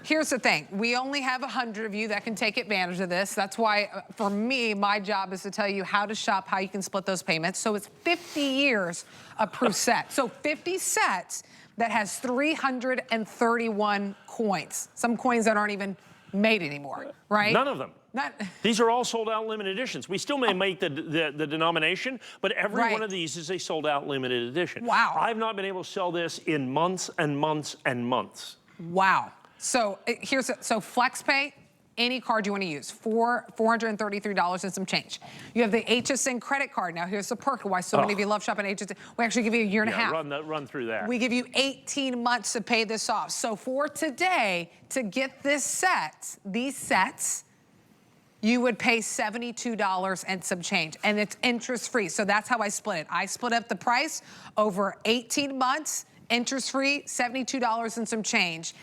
here's the thing. We only have 100 of you that can take advantage of this. That's why, for me, my job is to tell you how to shop, how you can split those payments. So it's 50 years of proof set. So 50 sets that has 331 coins. Some coins that aren't even made anymore, right? None of them. These are all sold out limited editions. We still may make the denomination, but every one of these is a sold out limited edition. Wow. I've not been able to sell this in months and months and months. Wow. So so FlexPay, any card you want to use, $433 and some change. You have the HSN credit card. Now here's the perk why so many of you love shopping HSN. We actually give you a year and a half. Run through that. We give you 18 months to pay this off. So for today, to get this set, these sets, you would pay $72 and some change, and it's interest-free. So that's how I split it. I split up the price over 18 months, interest-free, $72 and some change.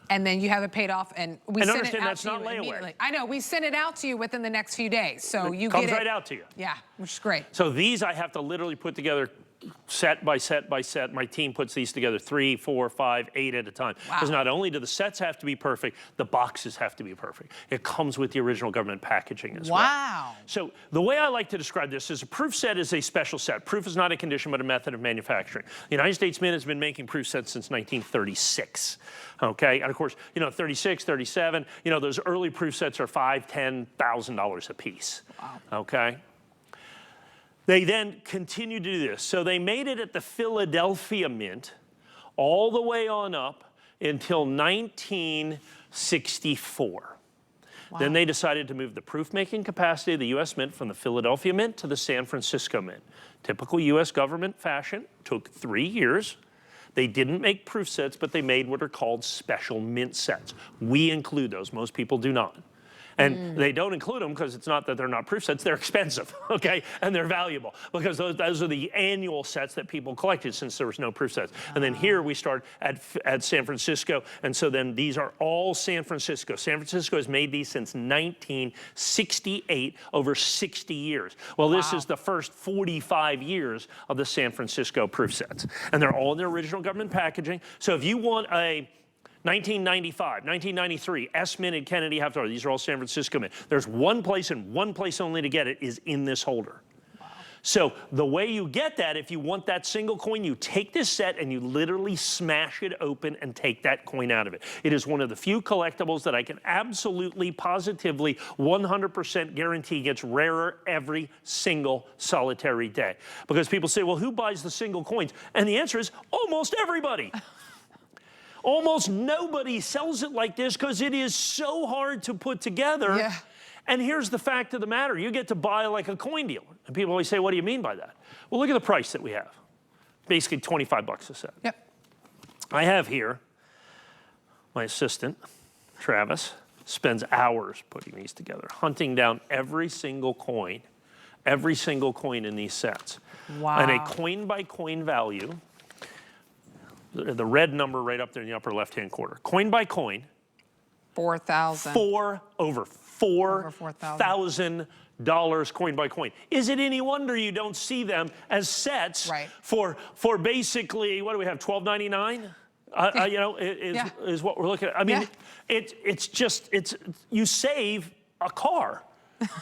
And then you have it paid off, and we send it out to you immediately. I know, we send it out to you within the next few days. So you get it. Comes right out to you. Yeah, which is great. So these I have to literally put together set by set by set. My team puts these together 3, 4, 5, 8 at a time. Because not only do the sets have to be perfect, the boxes have to be perfect. It comes with the original government packaging as well. Wow. So the way I like to describe this is a proof set is a special set. Proof is not a condition, but a method of manufacturing. The United States Mint has been making proof sets since 1936. Okay, and of course, 36, 37, those early proof sets are $5,000, $10,000 a piece. Wow. Okay. They then continued to do this. So they made it at the Philadelphia Mint all the way on up until 1964. Wow. Then they decided to move the proof-making capacity of the U.S. Mint from the Philadelphia Mint to the San Francisco Mint. Typical U.S. government fashion, took 3 years. They didn't make proof sets, but they made what are called special mint sets. We include those. Most people do not. And they don't include them because it's not that they're not proof sets, they're expensive, okay? And they're valuable because those are the annual sets that people collected since there was no proof sets. And then here we start at San Francisco, and so then these are all San Francisco. San Francisco has made these since 1968, over 60 years. Well, this is the first 45 years of the San Francisco proof sets. And they're all in their original government packaging. So if you want a 1995, 1993, S-minted Kennedy half dollar. These are all San Francisco mint. There's one place and one place only to get it is in this holder. Wow. So the way you get that, if you want that single coin, you take this set and you literally smash it open and take that coin out of it. It is one of the few collectibles that I can absolutely, positively, 100% guarantee gets rarer every single solitary day. Because people say, well, who buys the single coins? And the answer is almost everybody. Almost nobody sells it like this because it is so hard to put together. Yeah. And here's the fact of the matter. You get to buy like a coin dealer. And people always say, what do you mean by that? Well, look at the price that we have. Basically 25 bucks a set. Yep. I have here, my assistant, Travis, spends hours putting these together, hunting down every single coin in these sets. Wow. And a coin by coin value, the red number right up there in the upper left-hand corner. Coin by coin. 4,000. Over $4,000 coin by coin. Is it any wonder you don't see them as sets for basically, what do we have, $12.99? Is what we're looking at. I mean, you save a car.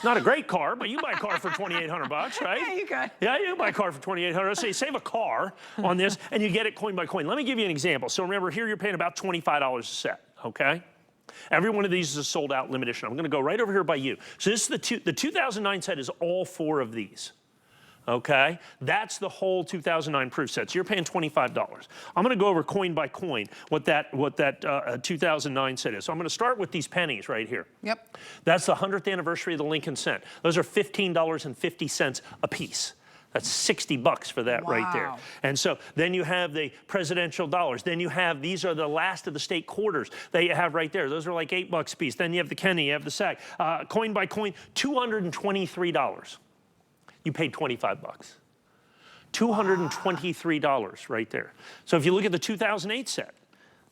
Not a great car, but you buy a car for $2,800, right? Yeah, you could. Yeah, you buy a car for $2,800. So you save a car on this, and you get it coin by coin. Let me give you an example. So remember, here you're paying about $25 a set, okay? Every one of these is a sold-out limited edition. I'm going to go right over here by you. So this is the 2009 set is all 4 of these. Okay, that's the whole 2009 proof set. So you're paying $25. I'm going to go over coin by coin what that 2009 set is. So I'm going to start with these pennies right here. Yep. That's the 100th anniversary of the Lincoln cent. Those are $15.50 a piece. That's 60 bucks for that right there. And so then you have the presidential dollars. Then you have, these are the last of the state quarters that you have right there. Those are like $8 a piece. Then you have the Kenny, you have the SAC. Coin by coin, $223. You paid 25 bucks. $223 right there. So if you look at the 2008 set,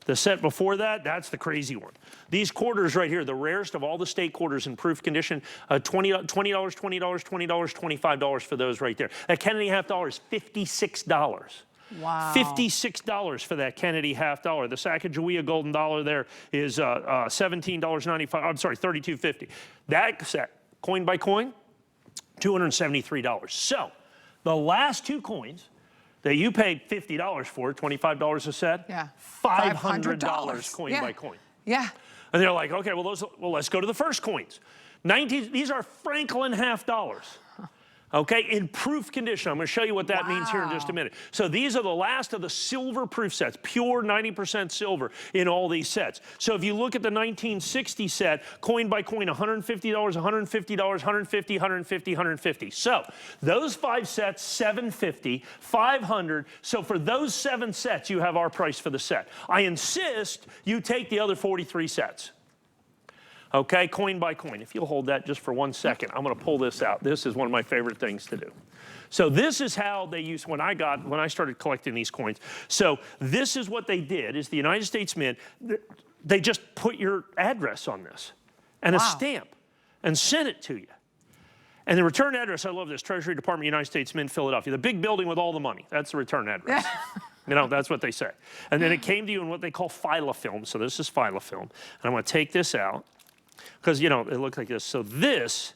the set before that, that's the crazy one. These quarters right here, the rarest of all the state quarters in proof condition, $20, $20, $25 for those right there. That Kennedy half dollar is $56. Wow. $56 for that Kennedy half dollar. The Sacagawea golden dollar there is $17.95. I'm sorry, $32.50. That set, coin by coin, $273. So the last two coins that you paid $50 for, $25 a set, yeah, $500 coin yeah. by coin. Yeah. And they're like, okay, well, let's go to the first coins. These are Franklin half dollars. Okay, in proof condition. I'm going to show you what that means here in just a minute. So these are the last of the silver proof sets, pure 90% silver in all these sets. So if you look at the 1960 set, coin by coin, $150, $150, $150, $150, $150. So those 5 sets, $750, $500. So for those 7 sets, you have our price for the set. I insist you take the other 43 sets. Okay, coin by coin. If you'll hold that just for 1 second, I'm going to pull this out. This is one of my favorite things to do. So this is how they used, when I started collecting these coins. So this is what they did, is the United States Mint, they just put your address on this and a stamp and sent it to you. And the return address, I love this, Treasury Department, United States Mint, Philadelphia. The big building with all the money, that's the return address. You know, that's what they say. And then it came to you in what they call filafilm. So this is filafilm. And I'm going to take this out. Because, you know, it looks like this. So this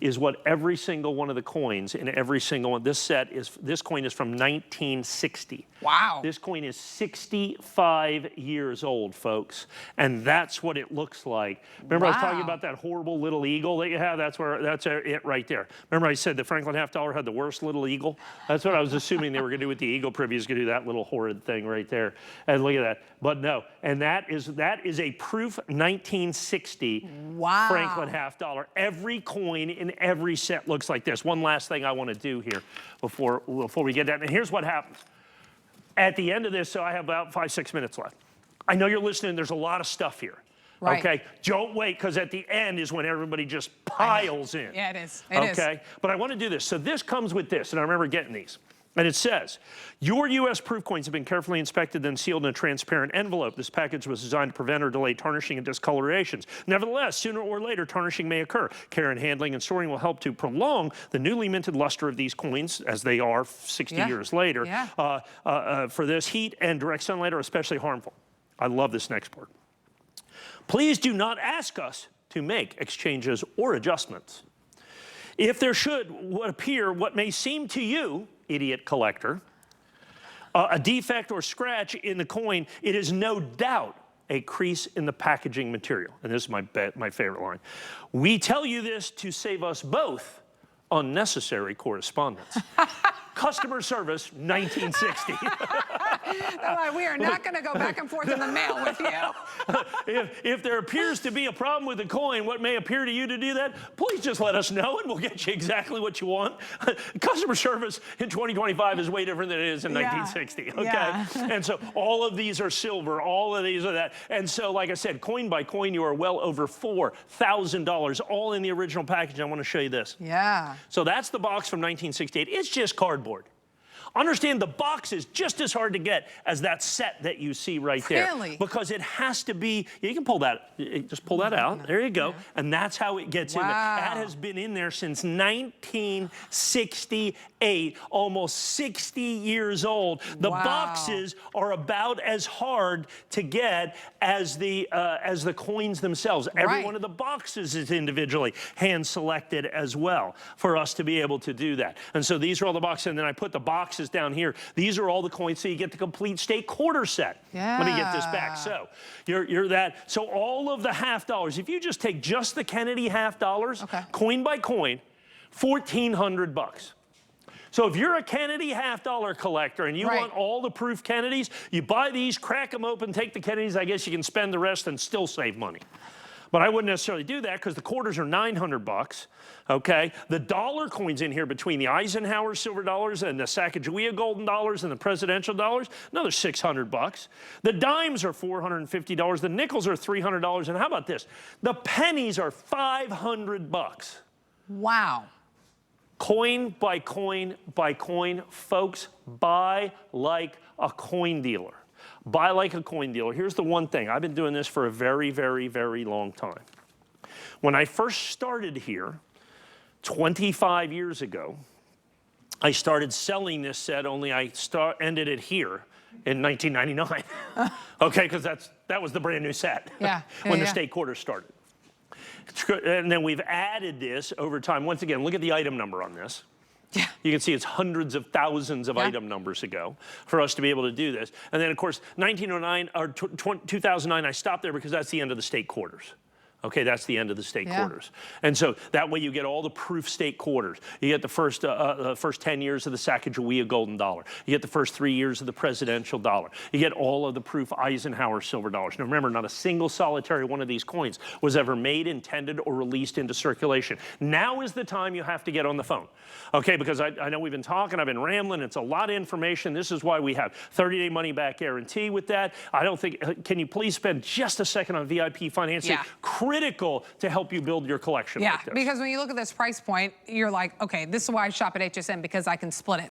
is what every single one of the coins in every single one, this coin is from 1960. Wow. This coin is 65 years old, folks. And that's what it looks like. Remember I was talking about that horrible little eagle that you have? That's it right there. Remember I said the Franklin half dollar had the worst little eagle? That's what I was assuming they were going to do with the eagle privy, is going to do that little horrid thing right there. And look at that. But no, and that is a proof 1960 Franklin half dollar. Every coin in every set looks like this. One last thing I want to do here before we get that. And here's what happens. At the end of this, so I have about 5-6 minutes left. I know you're listening. There's a lot of stuff here. Right. Okay? Don't wait, because at the end is when everybody just piles in. Yeah, it is. It is. Okay? But I want to do this. So this comes with this, and I remember getting these. And it says, your U.S. proof coins have been carefully inspected and sealed in a transparent envelope. This package was designed to prevent or delay tarnishing and discolorations. Nevertheless, sooner or later, tarnishing may occur. Care in handling and storing will help to prolong the newly minted luster of these coins, as they are 60 years later. For this, heat and direct sunlight are especially harmful. I love this next part. Please do not ask us to make exchanges or adjustments. If there should appear what may seem to you, idiot collector, a defect or scratch in the coin, it is no doubt a crease in the packaging material. And this is my favorite line. We tell you this to save us both unnecessary correspondence. Customer service, 1960. We are not going to go back and forth in the mail with you. If there appears to be a problem with the coin, what may appear to you to do that, please just let us know and we'll get you exactly what you want. Customer service in 2025 is way different than it is in 1960, okay? Yeah. And so all of these are silver, all of these are that. And so, like I said, coin by coin, you are well over $4,000, all in the original package. I want to show you this. Yeah. So that's the box from 1968. It's just cardboard. Understand the box is just as hard to get as that set that you see right there. Really? Because it has to be, you can pull that, just pull that out. There you go. And that's how it gets in there. That has been in there since 1968, almost 60 years old. The boxes are about as hard to get as the coins themselves. Every one of the boxes is individually hand selected as well for us to be able to do that. And so these are all the boxes, and then I put the boxes down here. These are all the coins, so you get the complete state quarter set. Let me get this back. So you're that. So all of the half dollars, if you just take just the Kennedy half dollars, coin by coin, $1,400. So if you're a Kennedy half dollar collector and you want all the proof Kennedys, you buy these, crack them open, take the Kennedys. I guess you can spend the rest and still save money. But I wouldn't necessarily do that because the quarters are $900, okay? The dollar coins in here between the Eisenhower silver dollars and the Sacagawea golden dollars and the presidential dollars, another $600. The dimes are $450. The nickels are $300. And how about this? The pennies are $500. Wow. Coin by coin by coin, folks, buy like a coin dealer. Buy like a coin dealer. Here's the one thing. I've been doing this for a very, very, very long time. When I first started here 25 years ago, I started selling this set, only I ended it here in 1999. Okay, because that was the brand new set when the state quarters started. And then we've added this over time. Once again, look at the item number on this. Yeah. You can see it's hundreds of thousands of item numbers ago for us to be able to do this. And then, of course, 1909 or 2009, I stopped there because that's the end of the state quarters. Okay, that's the end of the state quarters. And so that way you get all the proof state quarters. You get the first 10 years of the Sacagawea golden dollar. You get the first 3 years of the presidential dollar. You get all of the proof Eisenhower silver dollars. Now remember, not a single solitary one of these coins was ever made, intended, or released into circulation. Now is the time you have to get on the phone. Okay, because I know we've been talking, I've been rambling, it's a lot of information. This is why we have 30-day money-back guarantee with that. I don't think, can you please spend just a second on VIP financing? Critical to help you build your collection like this. Because when you look at this price point, you're like, okay, this is why I shop at HSN, because I can split it.